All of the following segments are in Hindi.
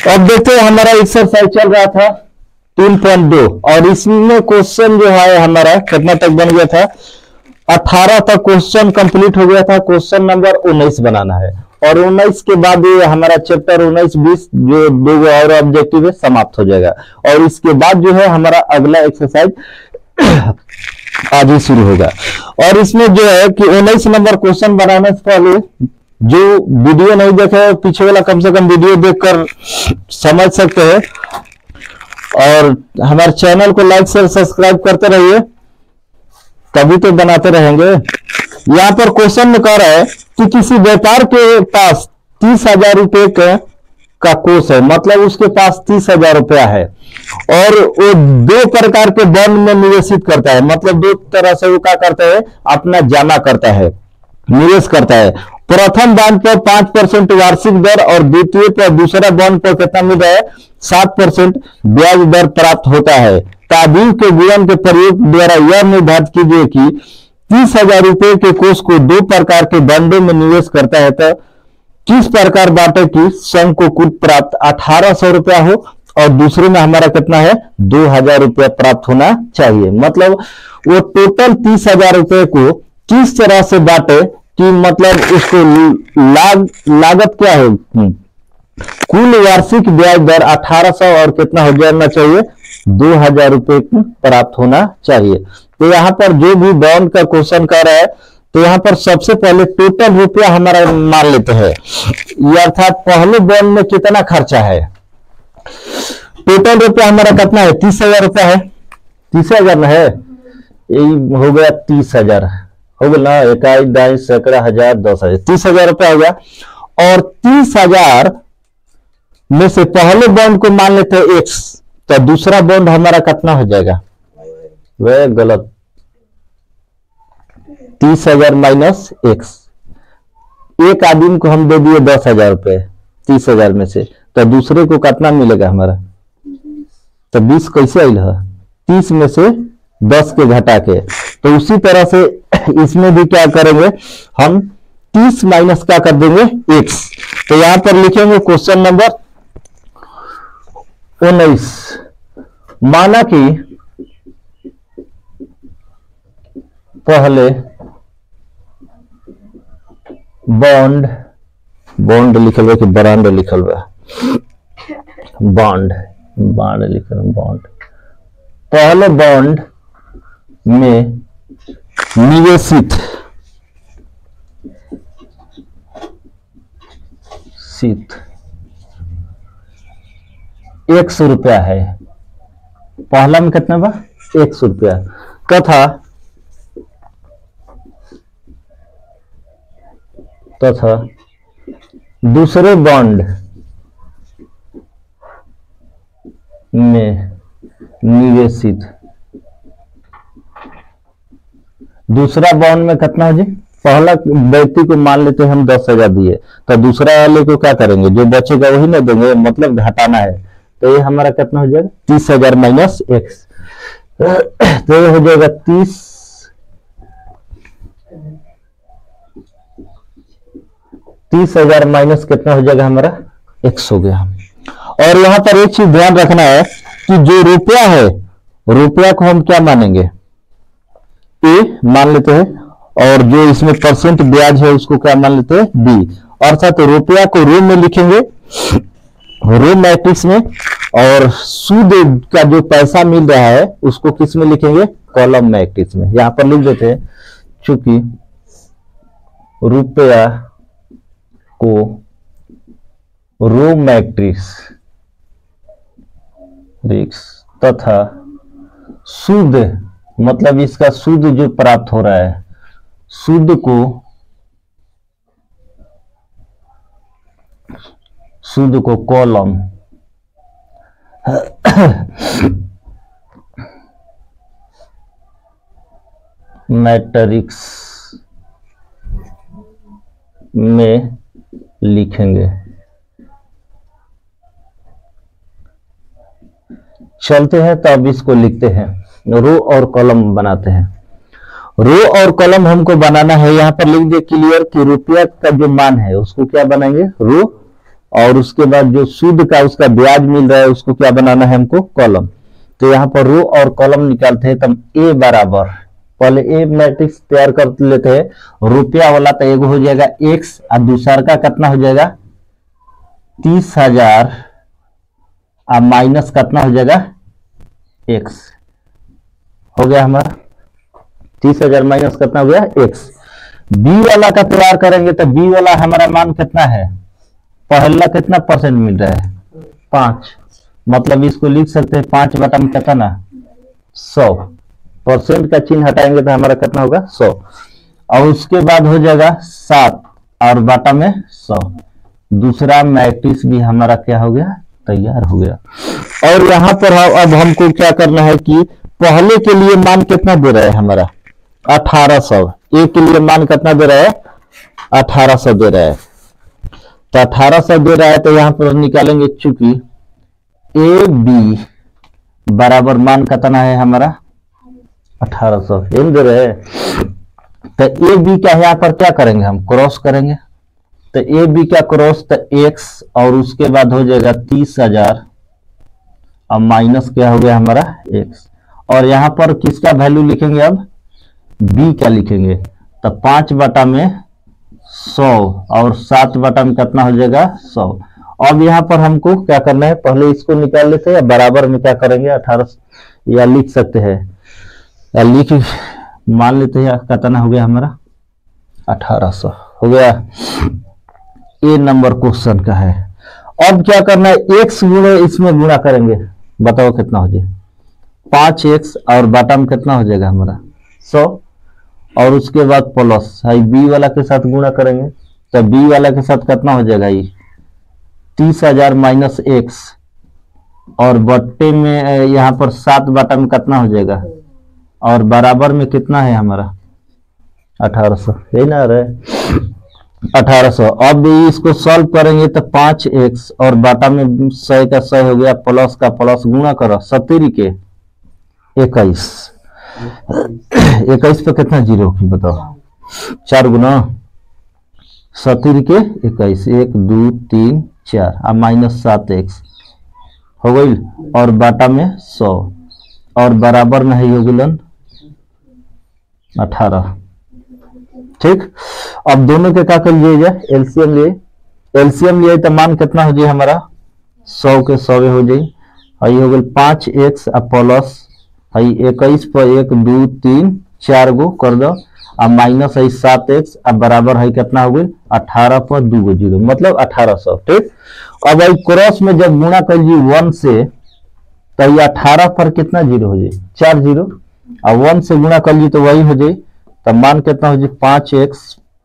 अब देखते हैं हमारा एक्सरसाइज चल रहा था 3.2 और इसमें क्वेश्चन जो है हमारा कितना तक बन गया था, 18 तक क्वेश्चन कंप्लीट हो गया था। क्वेश्चन नंबर 19 बनाना है और 19 के बाद ये हमारा चैप्टर 19-20 जो दो और ऑब्जेक्टिव है समाप्त हो जाएगा और इसके बाद जो है हमारा अगला एक्सरसाइज आज ही शुरू होगा। और इसमें जो है कि 19 नंबर क्वेश्चन बनाने से पहले जो वीडियो नहीं देखे पीछे वाला कम से कम वीडियो देखकर समझ सकते हैं और हमारे चैनल को लाइक शेयर सब्सक्राइब करते रहिए, तभी तो बनाते रहेंगे। यहाँ पर क्वेश्चन में कह रहा है कि किसी व्यापार के पास 30,000 रुपए का कोष है, मतलब उसके पास 30,000 रुपया है और वो दो प्रकार के बॉन्ड में निवेशित करता है, मतलब दो तरह से वो क्या करता है, अपना जमा करता है, निवेश करता है। प्रथम बॉन्ड पर 5% वार्षिक दर और द्वितीय पर दूसरा बॉन्ड पर कितना मिल रहा है, 7% ब्याज दर प्राप्त होता है। ताबीर के गुणन के प्रयोग द्वारा यह निर्धारित कीजिए कि 30,000 रुपए के कोष को दो प्रकार के बॉन्डों में निवेश करता है तो किस प्रकार बाटे की संघ को कुल प्राप्त 1800 रुपया हो और दूसरे में हमारा कितना है 2,000 रुपया प्राप्त होना चाहिए। मतलब वो टोटल 30,000 रुपए को किस तरह से बांटे कि मतलब उसको लागत क्या है, कुल वार्षिक ब्याज दर 1800 और कितना हो जाना चाहिए 2,000 रुपए प्राप्त होना चाहिए। तो यहाँ पर जो भी बॉन्ड का क्वेश्चन कर रहा है तो यहाँ पर सबसे पहले टोटल रुपया हमारा मान लेते हैं, अर्थात पहले बॉन्ड में कितना खर्चा है। टोटल रुपया हमारा कितना है 30,000 रुपया है, 30,000 ना है, यही हो गया 30,000 हो गया ना, इकाई दाई सैकड़ा हजार 10,000 30,000 रुपया हो गया। और 30,000 में से पहले बॉन्ड को मान लेते हैं x, तो दूसरा बॉन्ड हमारा कितना हो जाएगा, वह गलत 30,000 माइनस x। एक आदमी को हम दे दिए 10,000 रुपए 30,000 में से, तो दूसरे को कितना मिलेगा हमारा, तो 20 कैसे आई है 30 में से 10 के घटा के। तो उसी तरह से इसमें भी क्या करेंगे हम 30 माइनस क्या कर देंगे x। तो यहां पर लिखेंगे क्वेश्चन नंबर 19, माना कि पहले बॉन्ड लिखल हुआ कि बरांड लिखल हुआ, बॉन्ड लिखल बॉन्ड, पहले बॉन्ड में निवेशित $100 रुपया है, पहला में कितना बा 100 रुपया तथा दूसरे बॉन्ड में निवेशित, दूसरा बॉन्ड में कितना हो जी, पहला व्यक्ति को मान लेते हैं हम 10,000 दिए, तो दूसरा वाले को क्या करेंगे, जो बचेगा वही ना देंगे, मतलब घटाना है। तो ये हमारा कितना हो जाएगा 30,000 माइनस x, तो ये हो जाएगा 30,000 माइनस कितना हो जाएगा हमारा x हो गया। और यहां पर एक चीज ध्यान रखना है कि जो रुपया है, रुपया को हम क्या मानेंगे a मान लेते हैं और जो इसमें परसेंट ब्याज है उसको क्या मान लेते हैं b, अर्थात रुपया को रो में लिखेंगे, रो मैट्रिक्स में, और सूद का जो पैसा मिल रहा है उसको किस में लिखेंगे कॉलम मैट्रिक्स में। यहां पर लिख देते हैं चूंकि रुपया को रो मैट्रिक्स तथा सूद, मतलब इसका सूद जो प्राप्त हो रहा है, सूद को कॉलम मैट्रिक्स में लिखेंगे। चलते हैं तो अब इसको लिखते हैं, रो और कॉलम बनाते हैं। रो और कॉलम हमको बनाना है, यहां पर लिख दे क्लियर कि रुपया का जो मान है उसको क्या बनाएंगे रो और उसके बाद जो सूद का उसका ब्याज मिल रहा है उसको क्या बनाना है हमको, कॉलम। तो यहाँ पर रो और कॉलम निकालते हैं। तब ए बराबर, पहले ए मैट्रिक्स तैयार कर लेते हैं। रुपया वाला तो एगो हो जाएगा एक्स और दूसरा का कितना हो जाएगा 30,000 और माइनस कितना हो जाएगा एक्स। हो गया हमारा 30,000 माइनस कितना हो गया एक्स। बी वाला का तैयार करेंगे तो बी वाला हमारा मान कितना है, पहला कितना परसेंट मिल रहा है 5, मतलब इसको लिख सकते हैं 5 बटा में कितना ना 100%, का चिन्ह हटाएंगे तो हमारा कितना होगा 100। और उसके बाद हो जाएगा 7 और बटा में 100। दूसरा मैट्रिक्स भी हमारा क्या हो गया, तैयार हो गया। और यहाँ पर अब हमको क्या करना है कि पहले के लिए मान कितना दे रहा है हमारा 1800, ए के लिए मान कितना दे रहा है 1800 दे रहा है। तो 1800 दे रहा है तो यहाँ पर निकालेंगे, चूंकि ए बी बराबर मान कितना है हमारा 1800 दे रहे हैं। तो ए बी का यहाँ पर क्या करेंगे, हम क्रॉस करेंगे। तो ए बी का क्रॉस तो एक्स और उसके बाद हो जाएगा 30,000 और माइनस क्या हो गया हमारा एक्स। और यहाँ पर किसका वैल्यू लिखेंगे, अब बी का लिखेंगे। तो 5 बटा में 100 और 7 बटा में कितना हो जाएगा 100। अब यहाँ पर हमको क्या करना है, पहले इसको निकाल लेते हैं, या बराबर में क्या करेंगे 1800, या लिख सकते हैं, या लिख मान लेते हैं कितना हो गया हमारा 1800 हो गया। ए नंबर क्वेश्चन का है। अब क्या करना है, एक्स गुणे इसमें गुणा करेंगे, बताओ कितना हो जाए 5x और बटा में कितना हो जाएगा हमारा 100। और उसके बाद प्लस बी वाला के साथ गुणा करेंगे। तो बी वाला के साथ कितना हो जाएगा ये 30,000 माइनस एक्स और बट्टे में यहाँ पर 7 बटा में कितना हो जाएगा, और बराबर में कितना है हमारा 1800, यही ना रहे 1800। अब इसको सॉल्व करेंगे तो 5x और बाटा में 100 का 100 हो गया, प्लस का प्लस गुणा करो 70 के 21 पे कितना जीरो की बताओ, 4 गुना 70 के 21, 1 2 3 4 और माइनस 7x हो गई, और बाटा में 100 और बराबर में है हो गलन 18। ठीक, अब दोनों के क्या कर लीजिए, एलसीएम लिए, एलसीएम लिए तो मान कितना हो जाए हमारा 100 के 100 हो जाए। हई हो गई 5x प्लस हई 21 पर 1 2 3 4 गो कर दो और माइनस है 7x अब बराबर है कितना हो गई 18 पर 2 गो जीरो, मतलब 1800। ठीक, अब आई क्रॉस में जब गुणा कर ली 1 से तो ये 18 पर कितना जीरो हो जाए 4 जीरो, और 1 से गुणा कर ली तो वही हो जाए। तो मान कितना हो जाए 5x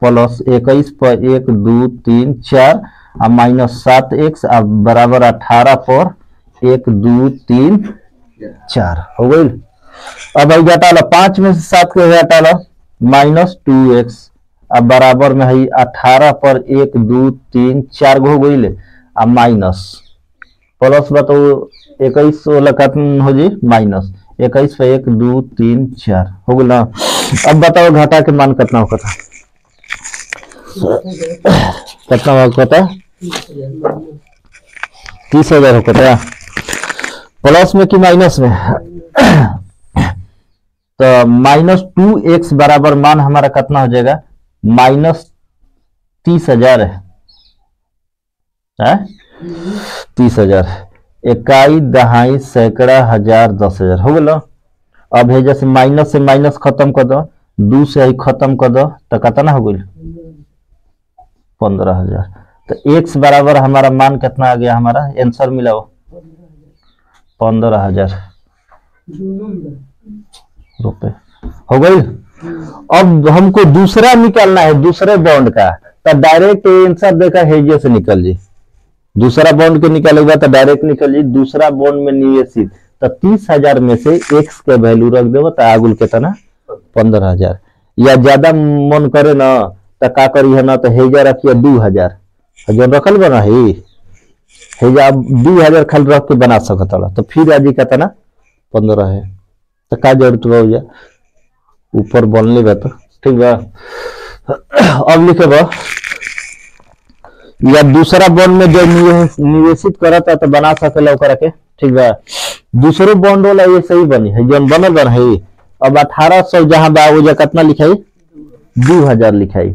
प्लस 21 पर 1 2 3 4 और माइनस 7x अब बराबर 18 पर 1 2 3 4 हो गई। अब आई घटा लो 5 में से 7 के घटा लो माइनस 2x अब बराबर में है 18 पर 1 2 3 4 हो गई ले अब माइनस प्लस बताओ 21 वाला खत्म हो जाए माइनस 21 पर 1 2 3 4 हो गई ना। अब बताओ घटा के मान कितना होगा था, कितना होगा था 30,000 होगा था, प्लस में कि माइनस में। तो माइनस 2x बराबर मान हमारा कितना हो जाएगा माइनस 30,000 है 30,000, इकाई दहाई सैकड़ा हजार 10,000 हो गया। अब है जैसे माइनस से माइनस खत्म कर दो 2 से ही खत्म कर दो तो कितना हो गई 15,000। तो x बराबर हमारा मान कितना आ गया, हमारा आंसर मिला हो 15,000 रुपए हो गई। अब हमको दूसरा निकालना है दूसरे बॉन्ड का, तो डायरेक्ट आंसर देखा है से निकल जी, दूसरा बॉन्ड के निकालेगा तो डायरेक्ट निकल जी। दूसरा बॉन्ड में निवेशित तो 30,000 में से x के वैल्यू रख देव तो आगुल कितना 15,000, या ज्यादा मन करे ना तो का करी है ना तो हेजा रखिए 2,000 जो रखल बना है हेजा 2,000 खाली रख के बना सकता, तो फिर आज कितना 15 है तो का जरूरत हो ऊपर बोलने बा तो ठीक बा। अब लिखे बा या दूसरा बॉन्ड में जो निवेशित करता तो बना सकेला ओकरा के, ठीक बा। दूसरो बॉन्ड वाला ये सही बनी है जो बनल बन है। अब 1800 जहां बा वो कितना लिखाई 2000 लिखाई।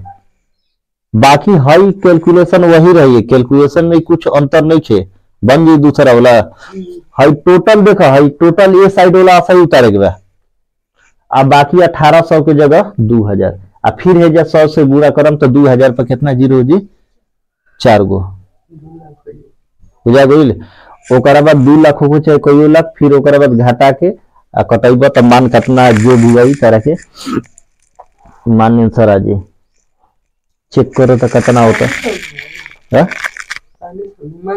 बाकी हाई कैलकुलेशन वही रही है, कैलकुलेशन में कुछ अंतर नहीं है, बन जी दूसरा वाला। हाई टोटल देखा, हाई टोटल ये साइड वाला सही उतारे के बा। अब बाकी 1800 के जगह 2000, अब फिर है जा 100 से बुरा करम तो 2000 पर कितना जीरो हो जी 4 गो बुझा गई। ओकरा बाद 2 लाख हो चाहे कोई लाख, फिर ओकरा बाद घाटा के कटैब तो मान कितना जो भी आई तरह के मान आंसर आ जाए। चेक करो तो कितना होता है। मान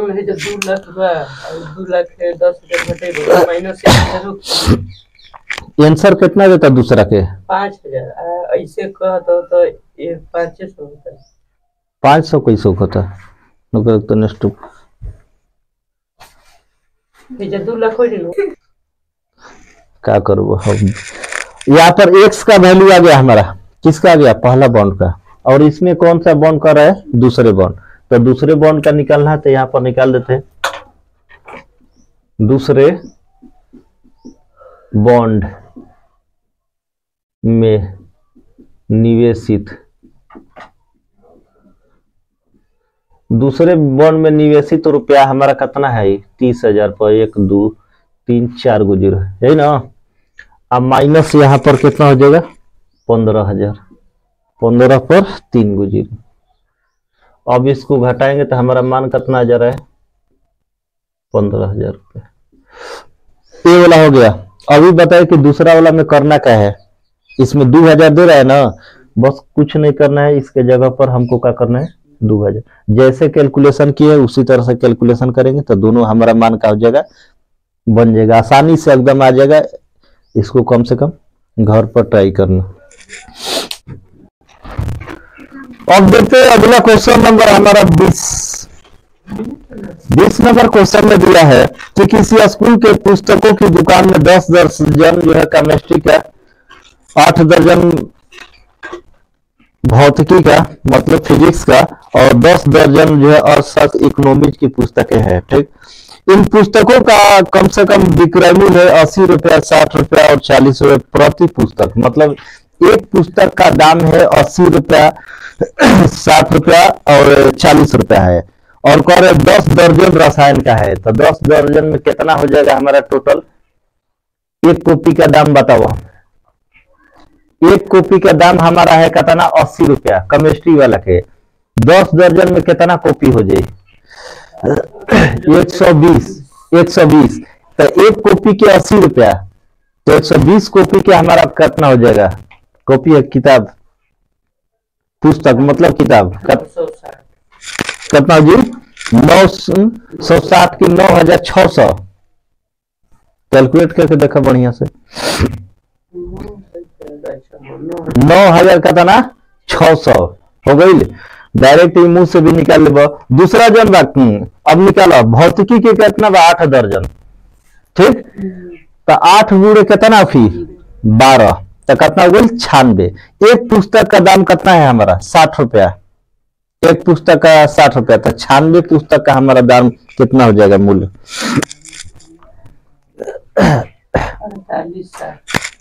लीजिए 2 लाख बा और 2 लाख है 10,000 घटेगा माइनस 1,000 आंसर कितना देता दूसरा के 5,000। ऐसे कह तो ये 500 होता है। 500 कैसे होता नौकर तो नेक्स्ट ये 2 लाख हो रही क्या करो हम। यहाँ पर एक्स का वैल्यू आ गया हमारा, किसका आ गया पहला बॉन्ड का, और इसमें कौन सा बॉन्ड कर रहा है दूसरे बॉन्ड, तो दूसरे बॉन्ड का निकालना है तो यहाँ पर निकाल देते हैं। दूसरे बॉन्ड में निवेशित, दूसरे बॉन्ड में निवेशित रुपया हमारा कितना है 30,000 पर 1 2 3 4 गो जीरो है ना। अब माइनस यहाँ पर कितना हो जाएगा 15,000, 15 पर 3 गो जीरो। अब इसको घटाएंगे तो हमारा मान कितना आ जा रहा है 15,000 रुपये। ये वाला हो गया। अभी बताए कि दूसरा वाला में करना क्या है, इसमें 2000 दे रहा है ना, बस कुछ नहीं करना है, इसके जगह पर हमको क्या करना है 2000। जैसे कैलकुलेशन किए उसी तरह से कैलकुलेशन करेंगे तो दोनों हमारा मान का हो जाएगा, बन जाएगा, आसानी से एकदम आ जाएगा। इसको कम से कम घर पर ट्राई करना। अब देखते हैं अगला क्वेश्चन नंबर हमारा 20 नंबर क्वेश्चन में दिया है कि किसी स्कूल के पुस्तकों की दुकान में 10 दर्जन जो है केमिस्ट्री का, 8 दर्जन भौतिकी का मतलब फिजिक्स का, और 10 दर्जन जो है अर्थशास्त्र इकोनॉमिक्स की पुस्तकें हैं। ठीक, इन पुस्तकों का कम से कम विक्रय मूल्य है 80 रुपया, 60 रुपया और 40 रुपये प्रति पुस्तक। मतलब एक पुस्तक का दाम है 80 रुपया, 60 रुपया और 40 रुपया है, और कह रहे 10 दर्जन रसायन का है, तो 10 दर्जन में कितना हो जाएगा हमारा टोटल। एक कॉपी का दाम बताओ, एक कॉपी का दाम हमारा है कितना 80 रुपया केमिस्ट्री वाला के, 10 दर्जन में कितना कॉपी हो जाए 120। तो एक कॉपी के 80 रुपया, तो 120 कॉपी के हमारा कितना हो जाएगा, कॉपी है किताब, पुस्तक मतलब किताब कितना जी 960 की 9,600। कैलकुलेट करके देखा बढ़िया से, 9,000 का था ना 600 हो गई। डायरेक्ट मुंह से भी निकाल ले। दूसरा जन अब निकालो भौतिकी के कितना 8 दर्जन। ठीक, तो 8 गुणे कितना फिर 12, तो कितना हो गई 96। एक पुस्तक का दाम कितना है हमारा 60 रुपया, एक पुस्तक का 60 रुपया, तो 96 पुस्तक का हमारा दाम कितना हो जाएगा मूल्य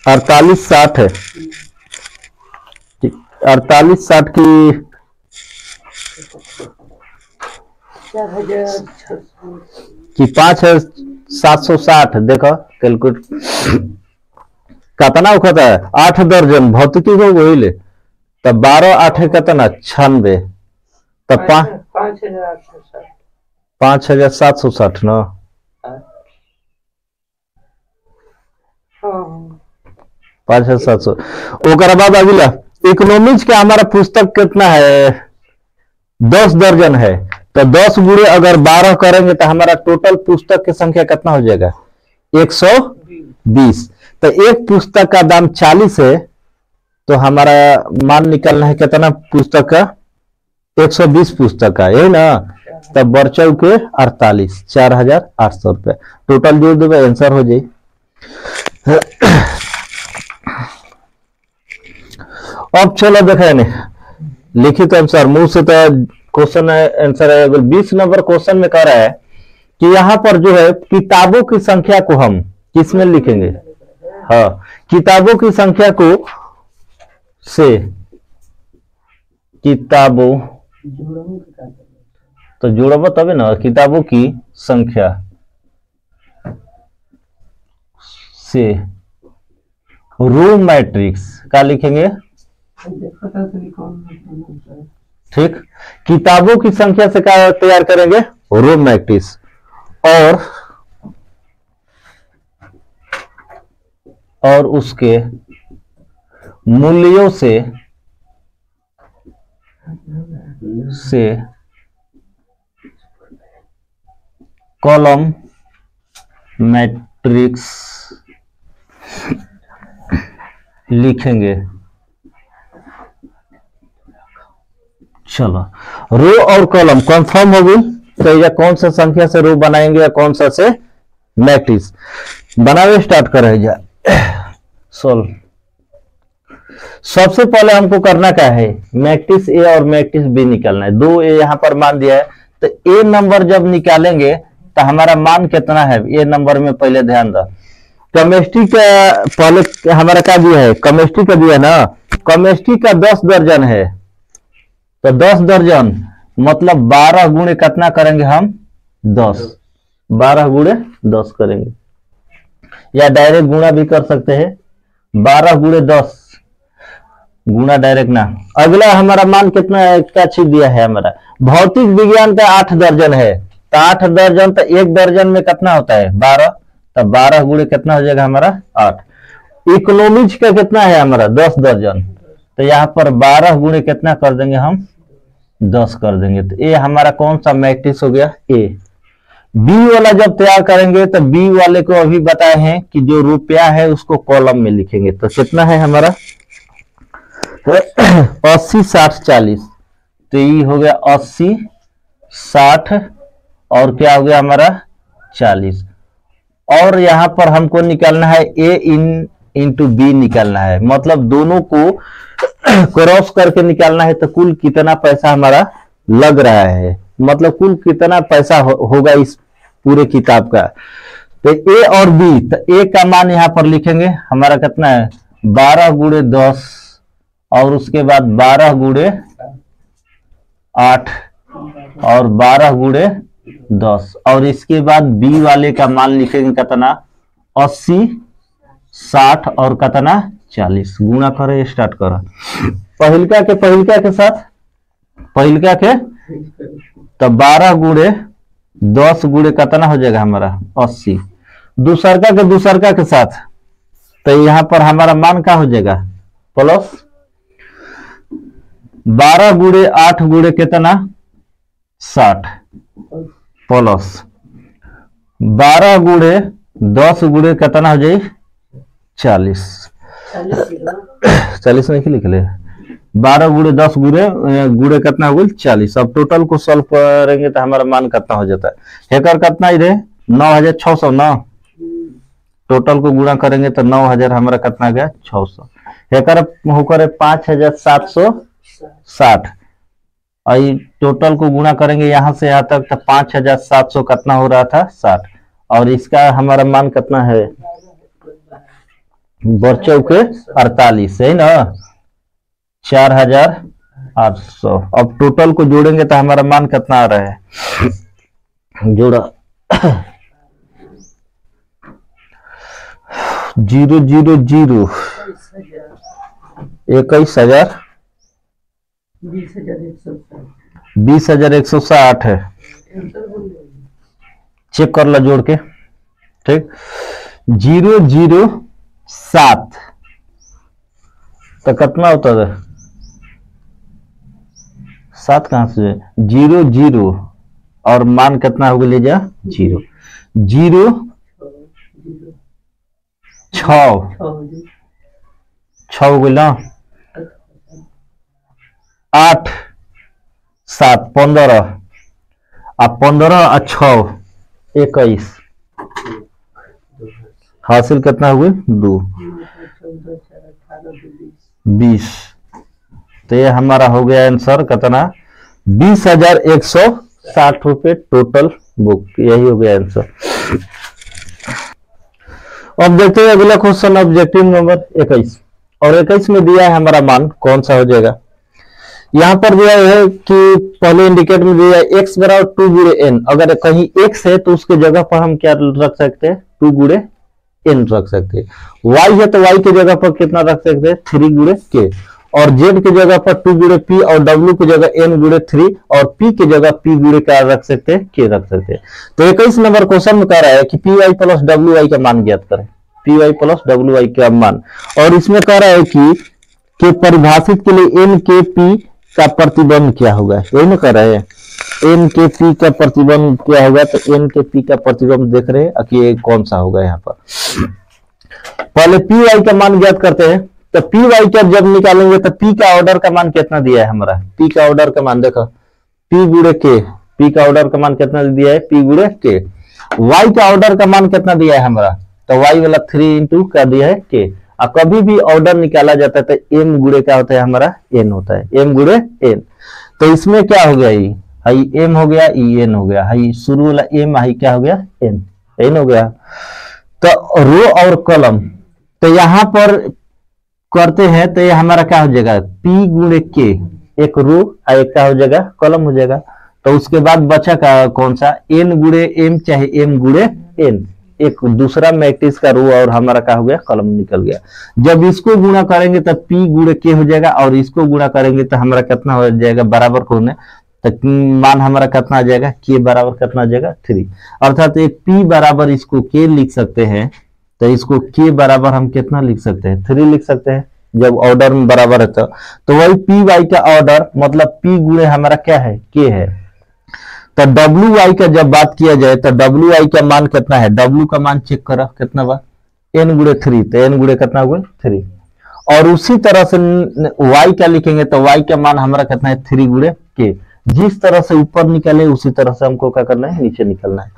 48-60 है। 48-60 की 5,760। देखो कैलकुलेट कितना होता है 8 दर्जन भौतिकी को वही ले, तो 12 8 कितना 96, तो 5,760 ना 5,700। ओकरा बाद अगला इकोनॉमिक्स का हमारा पुस्तक कितना है 10 दर्जन है, तो 10 गुणे अगर 12 करेंगे तो हमारा टोटल पुस्तक की संख्या कितना हो जाएगा 120। तो एक पुस्तक का दाम 40 है, तो हमारा मान निकलना है कितना पुस्तक का 120 पुस्तक का, यही ना। तब बर्चौ के 48, 4,800 रुपया टोटल जोड़ देगा, आंसर हो जाए। अब चलो देखे नहीं लिखित अनुसार मुंह से तो क्वेश्चन आंसर है। 20 नंबर क्वेश्चन में कह रहा है कि यहाँ पर जो है किताबों की संख्या को हम किस में लिखेंगे। हाँ, किताबों की संख्या को से किताबों तो जोड़ब तबे ना, किताबों की संख्या से रो मैट्रिक्स का लिखेंगे। ठीक, किताबों की संख्या से क्या तैयार करेंगे, रो मैट्रिक्स, और उसके मूल्यों से कॉलम मैट्रिक्स लिखेंगे। चलो, रो और कॉलम कंफर्म हो गई। तो या कौन सा संख्या से रो बनाएंगे या कौन सा से मैट्रिक्स बनावे स्टार्ट करेगा। सोल्व। सबसे पहले हमको करना क्या है, मैट्रिक्स ए और मैट्रिक्स बी निकालना है। 2a यहां पर मान दिया है, तो ए नंबर जब निकालेंगे तो हमारा मान कितना है, ए नंबर में पहले ध्यान दो। केमिस्ट्री का पहले हमारा क्या दिया है, केमिस्ट्री का दिया ना, केमिस्ट्री का 10 दर्जन है, तो 10 दर्जन मतलब 12 गुणे कितना करेंगे हम, 10। 12 गुणे 10 करेंगे, या डायरेक्ट गुणा भी कर सकते हैं। 12 गुणे 10 गुणा डायरेक्ट ना। अगला हमारा मान कितना है, क्या चीज दिया है हमारा, भौतिक विज्ञान का 8 दर्जन है, तो 8 दर्जन तो 1 दर्जन में कितना होता है, 12, तो 12 गुणे कितना हो जाएगा हमारा 8। इकोनॉमिक्स का कितना है हमारा 10 दर्जन, तो यहाँ पर 12 गुणे कितना कर देंगे हम, 10 कर देंगे। तो ये हमारा कौन सा मैट्रिक्स हो गया, ए। बी वाला जब तैयार करेंगे तो बी वाले को अभी बताए हैं कि जो रुपया है उसको कॉलम में लिखेंगे। तो कितना है हमारा 80 60 40, तो ये हो गया 80 60 और क्या हो गया हमारा 40। और यहां पर हमको निकालना है ए इंटू बी निकालना है, मतलब दोनों को क्रॉस करके निकालना है। तो कुल कितना पैसा हमारा लग रहा है, मतलब कुल कितना पैसा होगा इस पूरे किताब का। तो ए और बी, तो ए का मान यहां पर लिखेंगे, हमारा कितना है 12 गुणे 10 और उसके बाद 12 गुणे 8 और 12 गुणे 10, और इसके बाद बी वाले का मान लिखेंगे कितना 80 60 और कितना 40। गुणा करे स्टार्ट करो, पहिलका के साथ पहिलका के, तो 12 गुणे 10 गुणे कितना हो जाएगा हमारा 80। दूसरका के साथ, तो यहाँ पर हमारा मान क्या हो जाएगा प्लस 12 गुणे 8 गुणे कितना 60 प्लस 12 गुणे 10 गुणे कितना हो जाए 40। 40 नहीं लिख ले, 12 गुणे 10 गुणे कितना हो गई 40। अब टोटल को सॉल्व करेंगे तो हमारा मान कितना हो जाता है, हेकर कितना इधर 9600 ना, टोटल को गुणा करेंगे तो 9000 हमारा कितना गया 600, हेकर होकर 5760। और टोटल को गुणा करेंगे यहां से यहां तक, तो 5700 कितना हो रहा था 60, और इसका हमारा मान कितना है बच्चों के 48 है ना 4800। अब टोटल को जोड़ेंगे तो हमारा मान कितना आ रहा है, जोड़ा 0 0 0 21,000 20,160 है। चेक कर लो जोड़ के, ठीक। 0 0 7 तो कितना होता है 7 कहां से 0 0 और मान कितना हो गया ले जा 0 0 6 हो गया 8 7 15 अब 15 और 6 21 हासिल कितना हुए 2 20। तो ये हमारा हो गया आंसर कितना 20,160 रुपये टोटल बुक। यही हो गया आंसर। अब देखते हैं अगला क्वेश्चन, ऑब्जेक्टिव नंबर 21। और 21 में दिया है हमारा मान कौन सा हो जाएगा। यहाँ पर दिया है कि पहले इंडिकेट में दिया है x बराबर 2 गुणे n। अगर कहीं x है तो उसके जगह पर हम क्या रख सकते हैं, 2 गुणे n रख सकते हैं। y है तो y के जगह पर कितना रख सकते हैं, 3 गुणे k। और z की जगह पर 2 गुणे p और w की जगह n गुणे 3 और p की जगह p गुणे क्या रख सकते हैं, k रख सकते हैं। तो 21 नंबर क्वेश्चन में कह रहा है कि py प्लस wy का मान ज्ञात करें, py प्लस wy का मान। और इसमें कह रहा है कि परिभाषित के लिए n के p का प्रतिबंध क्या होगा, यही ना कह रहे हैं। n के p का प्रतिबंध क्या होगा, तो n के p का प्रतिबंध देख रहे हैं कि ये कौन सा होगा। यहाँ पर पहले py का मान ज्ञात करते हैं। तो py का जब निकालेंगे तो p का ऑर्डर का मान कितना दिया है हमारा, p का ऑर्डर का मान देखो p गुणे k, p का ऑर्डर का मान कितना दिया है, p गुणे k। y का ऑर्डर का मान कितना दिया है हमारा, तो y वाला 3 इंटू का दिया है k। और कभी भी ऑर्डर निकाला जाता है तो m गुणे क्या होता है हमारा, n होता है, m गुणे n। तो इसमें क्या हो गया, ये हाई m हो गया, ई n हो गया, हाई शुरू वाला m हाई क्या हो गया, n, n हो गया। तो रो और कॉलम तो यहाँ पर करते हैं तो ये हमारा क्या हो जाएगा, p गुणे k, एक रो और एक क्या हो जाएगा, कॉलम हो जाएगा। तो उसके बाद बचा का कौन सा, n गुणे m चाहे m गुणे n, एक दूसरा मैट्रिक्स का रो और हमारा क्या हो गया, कॉलम निकल गया। जब इसको गुणा करेंगे तो p गुणे k हो जाएगा और इसको गुणा करेंगे तो हमारा कितना हो जाएगा, बराबर होने तो मान हमारा कितना आ जाएगा, k बराबर कितना आ जाएगा, 3। अर्थात एक p बराबर इसको k लिख सकते हैं, तो इसको k बराबर हम कितना लिख सकते हैं, 3 लिख सकते हैं जब ऑर्डर में बराबर है। तो वही py का ऑर्डर मतलब p गुणे हमारा क्या है, k है। तो wy का जब बात किया जाए तो wy का मान कितना है, w का मान चेक करो कितना बा, n गुणे 3, तो n गुणे कितना हुआ, 3। और उसी तरह से y का लिखेंगे तो y का मान हमारा कितना है, 3 गुणे k। जिस तरह से ऊपर निकाले उसी तरह से हमको क्या करना है, नीचे निकलना है।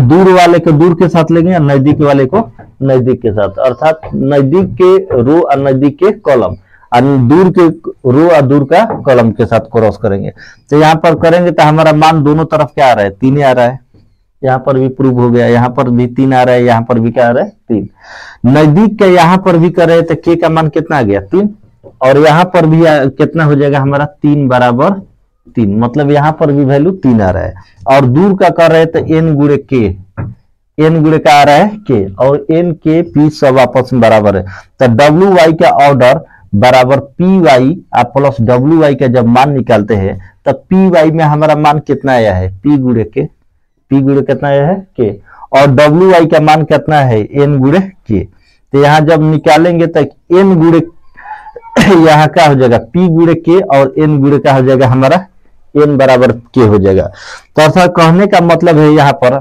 दूर वाले को दूर के साथ लेंगे और नजदीक वाले को नजदीक के साथ, अर्थात नजदीक के रो और नजदीक के कॉलम और दूर के रो और दूर का कॉलम के साथ क्रॉस करेंगे। तो यहाँ पर करेंगे तो हमारा मान दोनों तरफ क्या आ रहा है, 3 आ रहा है। यहाँ पर भी प्रूव हो गया, यहाँ पर भी 3 आ रहा है, यहाँ पर भी क्या आ रहा है, 3। नजदीक के यहाँ पर भी करे तो k का मान कितना आ गया, 3। और यहाँ पर भी कितना हो जाएगा हमारा, 3 बराबर 3, मतलब यहाँ पर भी वैल्यू 3 आ रहा है। और दूर का कर रहे तो n गुणे k, n गुणे का आ रहा है k, और n k p सब आपस में बराबर है। तो wy का ऑर्डर बराबर py प्लस wy का जब मान निकालते हैं तब py में हमारा मान कितना आया है, p गुणे k, p गुणे कितना आया है, k। और wy का मान कितना है, n गुणे k। तो यहाँ जब निकालेंगे तो n गुणे यहाँ क्या हो जाएगा, p गुणे k और n गुणे क्या हो जाएगा हमारा, n बराबर k हो जाएगा। तो अर्थात कहने का मतलब है यहाँ पर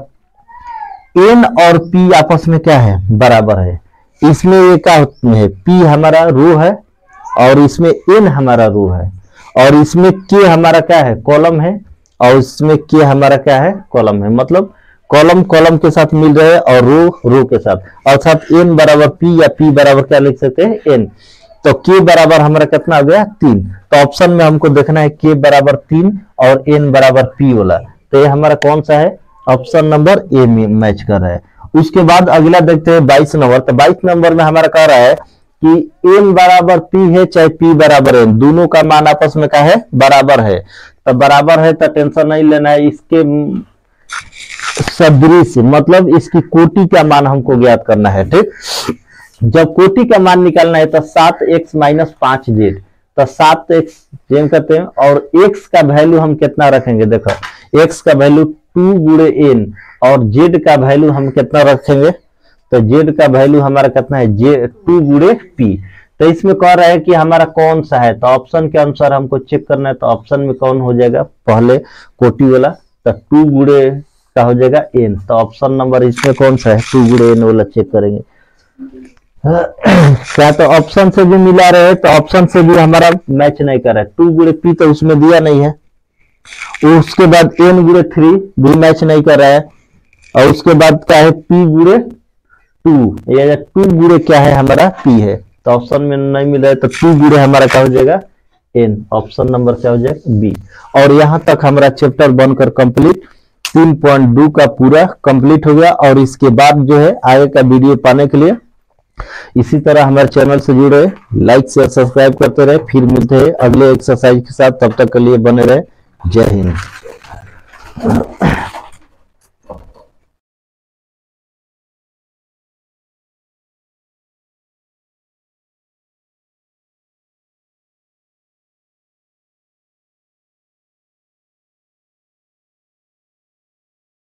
n और p आपस में क्या है, बराबर है। इसमें ये क्या है, p हमारा रो है और इसमें n हमारा रो है, और इसमें k हमारा क्या है, कॉलम है, और इसमें k हमारा क्या है, कॉलम है। मतलब कॉलम कॉलम के साथ मिल रहे हैं और रो रो के साथ, अर्थात n बराबर p या p बराबर क्या लिख सकते हैं, n। तो k बराबर हमारा कितना हो गया, 3। तो ऑप्शन में हमको देखना है k बराबर 3 और n बराबर p वाला। तो ये हमारा कौन सा है, ऑप्शन नंबर ए में मैच कर रहा है। उसके बाद अगला देखते हैं 22 नंबर। तो 22 नंबर में हमारा कह रहा है कि n बराबर p है चाहे p बराबर n, दोनों का मान आपस में क्या है, बराबर है। तो बराबर है तो टेंशन नहीं लेना है, इसके सदृश मतलब इसकी कोटि का मान हमको ज्ञात करना है। ठीक, जब कोटि का मान निकालना है तो 7x माइनस 5z, तो 7x जेम करते हैं और x का वैल्यू हम कितना रखेंगे, देखो x का वैल्यू 2 गुणे n और z का वैल्यू हम कितना रखेंगे, तो z का वैल्यू हमारा कितना है, 2 गुणे p। तो इसमें कह रहा है कि हमारा कौन सा है, तो ऑप्शन के अनुसार हमको चेक करना है। तो ऑप्शन में कौन हो जाएगा, पहले कोटि वाला, तो 2 गुणे का हो जाएगा n। तो ऑप्शन नंबर इसमें कौन सा है, 2 गुणे n वाला चेक करेंगे। क्या तो ऑप्शन से भी मिला रहे, तो ऑप्शन से भी हमारा मैच नहीं कर रहा है। 2 गुणे p तो उसमें दिया नहीं है, उसके बाद n गुणे 3 भी मैच नहीं कर रहा है, और उसके बाद क्या है, p गुणे 2, या 2 गुणे क्या है हमारा, p है। तो ऑप्शन में नहीं मिल रहा है, तो 2 गुणे हमारा क्या हो जाएगा, एन, ऑप्शन नंबर क्या हो जाएगा बी। और यहाँ तक हमारा चैप्टर बनकर कंप्लीट 3.2 का पूरा कंप्लीट हो गया। और इसके बाद जो है आगे का वीडियो पाने के लिए इसी तरह हमारे चैनल से जुड़े, लाइक शेयर सब्सक्राइब करते रहे। फिर मिलते हैं अगले एक्सरसाइज के साथ, तब तक के लिए बने रहे। जय हिंद।